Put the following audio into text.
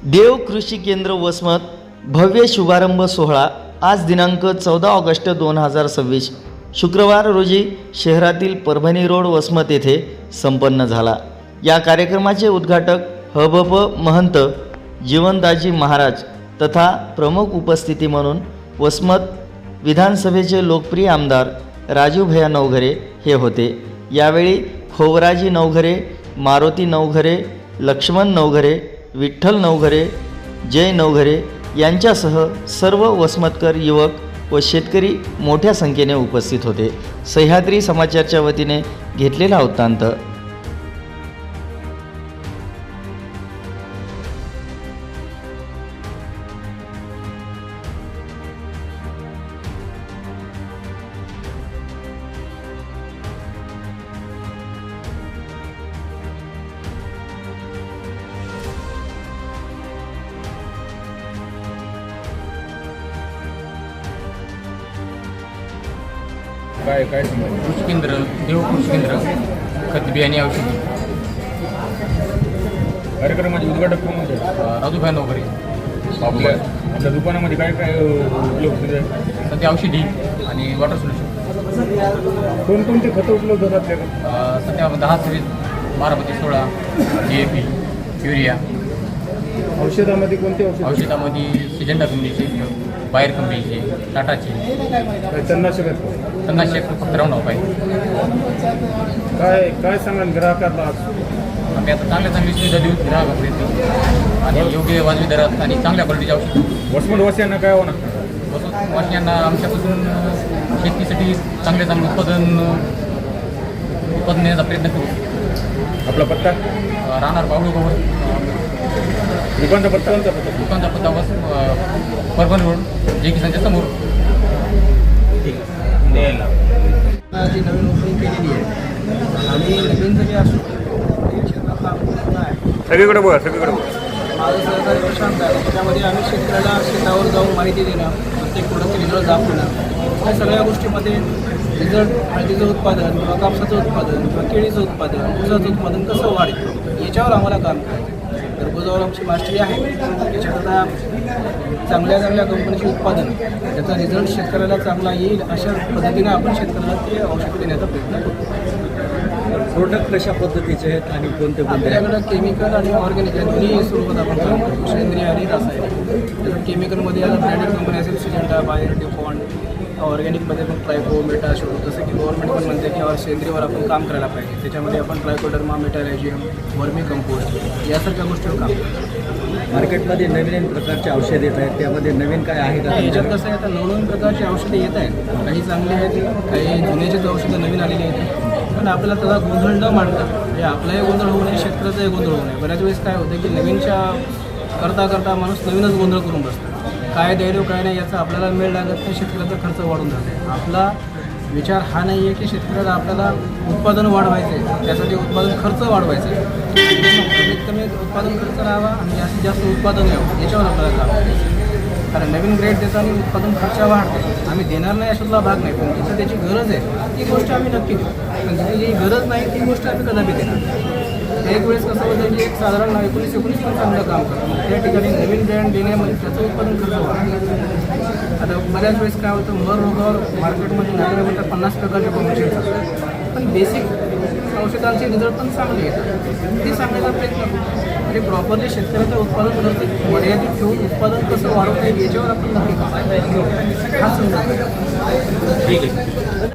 देव कृषी केंद्र वसमत भव्य शुभारंभ सोहळा आज दिनांक 14 ऑगस्ट 2026 शुक्रवार रोजी शहरातील परभणी रोड वसमत येथे संपन्न झाला। या कार्यक्रमाचे उद्घाटक हबप महंत जीवनदाजी महाराज तथा प्रमुख उपस्थिती म्हणून वसमत विधानसभेचे लोकप्रिय आमदार राजूभैया नवघरे हे होते। यावेळी खोवराजी नवघरे, मारुती नवघरे, लक्ष्मण नवघरे, विठ्ठल नवघरे, जय नवघरे यांच्यासह सर्व वसमतकर युवक व शेतकरी मोठ्या संख्येने उपस्थित होते। सह्याद्री समाचारच्या वतीने घेतलेला वृत्तांत। काय कृषी केंद्र, देव कृषी केंद्र, खत बियाणे औषधी कार्यक्रमाचे उद्घाटक कोण होते? राजूभाई नवघरे। आपल्या दुकानामध्ये काय काय उपलब्ध आहे? सध्या औषधी आणि वॉटर सोल्युशन। कोणकोणते खतं उपलब्ध होतात आपल्याकडे? सध्या 10 सीरीज, बारामती 16, DAP, युरिया। औषधामध्ये कोणते औषधामध्ये सिजंडा कंपनीचे, बायर कंपनीचे, टाटाचे। तणनाशक फक्त राऊंड आहे। काय सांगाल ग्राहकांना? आम्ही आता चांगली सुविधा देऊ ग्राहकापर्यंत आणि योग्य वाजवी दरात आणि चांगल्या क्वालिटीचे औषध। वसमतवासियांना काय होणार? वसमतवासियांना आमच्यापासून शेतीसाठी चांगले उत्पादन देण्याचा प्रयत्न करू। आपला पत्ता राहणार बावळू गोवर। दुकानचा पत्ता परभणी रोड, जे किसानच्या समोर। जी नवीन ओपनिंग केलेली आहे आणि नवीन जरी असो सगळीकडे बघा माझं सहकार्य प्रशांत आहे। त्याच्यामध्ये आम्ही शेतकऱ्याला शेतावर जाऊन माहिती देणं, प्रत्येक प्रोडक्टचे रिझल्ट दाखवणं, या सगळ्या गोष्टीमध्ये रिझल्ट हळदीचं उत्पादन किंवा कापसाचं उत्पादन किंवा केळीचं उत्पादन, ऊसाचं उत्पादन कसं वाढेल याच्यावर आम्हाला काम करायचं। घरगुजावर आमची मास्टरी आहे। याच्याकरता चांगल्या कंपनीचे उत्पादन, त्याचा रिझल्ट शेतकऱ्याला चांगला येईल अशा पद्धतीने आपण शेतकऱ्याला ते औषध देण्याचा प्रयत्न करतो। प्रोडक्ट कशा पद्धतीचे आहेत आणि कोणते आपल्याकडं केमिकल आणि ऑर्गॅनिक या दोन्ही स्वरूपात आपण काम करतो, सेंद्रिय आणि रासायनिक। त्याचं केमिकलमध्ये आता ब्रँडेड कंपनी असेल सिजंटा, बायर, डिफॉन्ड। ऑर्गॅनिकमध्ये पण ट्रायको, मेटा शोधू, जसं की गव्हर्नमेंट पण म्हणते की सेंद्रियवर आपण काम करायला पाहिजे। त्याच्यामध्ये आपण ट्रायकोडर्मा, मेटारायझियम, वर्मी कंपोस्ट यासारख्या गोष्टीवर काम करतो। मार्केटमध्ये नवीन प्रकारचे औषध येत आहेत, त्यामध्ये नवीन काय आहे का? याच्यात कसं आहे, आता नवीन प्रकारची औषधे येत आहेत, काही चांगली आहेत, काही जुन्याचीच औषधं नवीन आलेली आहेत। पण आपल्याला त्याला गोंधळ न मांडता, म्हणजे आपलाही गोंधळ होऊ नये, शेतकऱ्याचाही गोंधळ होऊ नये। बऱ्याच वेळेस काय होतं की नवीनच्या करता माणूस नवीनच गोंधळ करून बसतो। काय द्यायलो काय नाही याचा आपल्याला मेळ लागत नाही, शेतकऱ्याचा खर्च वाढून जातो। आपला विचार हा नाही आहे की शेतकऱ्याला आपल्याला उत्पादन वाढवायचं आहे, त्यासाठी उत्पादन खर्च वाढवायचं आहे। कमीत कमी उत्पादन खर्च राहावा आणि जास्तीत जास्त उत्पादन यावं याच्यावर आपल्याला काम करायचं। कारण नवीन ग्रेड देताना उत्पादन खर्च वाढते, आम्ही देणार नाही अशातला भाग नाही, पण जिथं त्याची गरज आहे ती गोष्ट आम्ही नक्की देऊ। पण जिथे जी गरज नाही ती गोष्ट आम्ही कदापि देणार। एक वेळेस कसं होतं की एक साधारण 19 पण चांगलं काम करतो, त्या ठिकाणी नवीन ब्रँड देण्यामध्ये त्याचं उत्पादन खर्च वाढतं। आता बऱ्याच वेळेस काय होतं, मर रोगावर मार्केटमध्ये नागरिक 50 प्रकारचे कॉम्बिनेशन असतात, पण बेसिक औषधांचे रिझल्ट पण चांगले येतात, ते सांगण्याचा प्रयत्न करतो। म्हणजे प्रॉपरली शेतकऱ्याचं उत्पादन खर्च मर्यादित ठेवून उत्पादन कसं वाढवता येईल याच्यावर आपण नक्की काम करायचं। हा समजा ठीक आहे।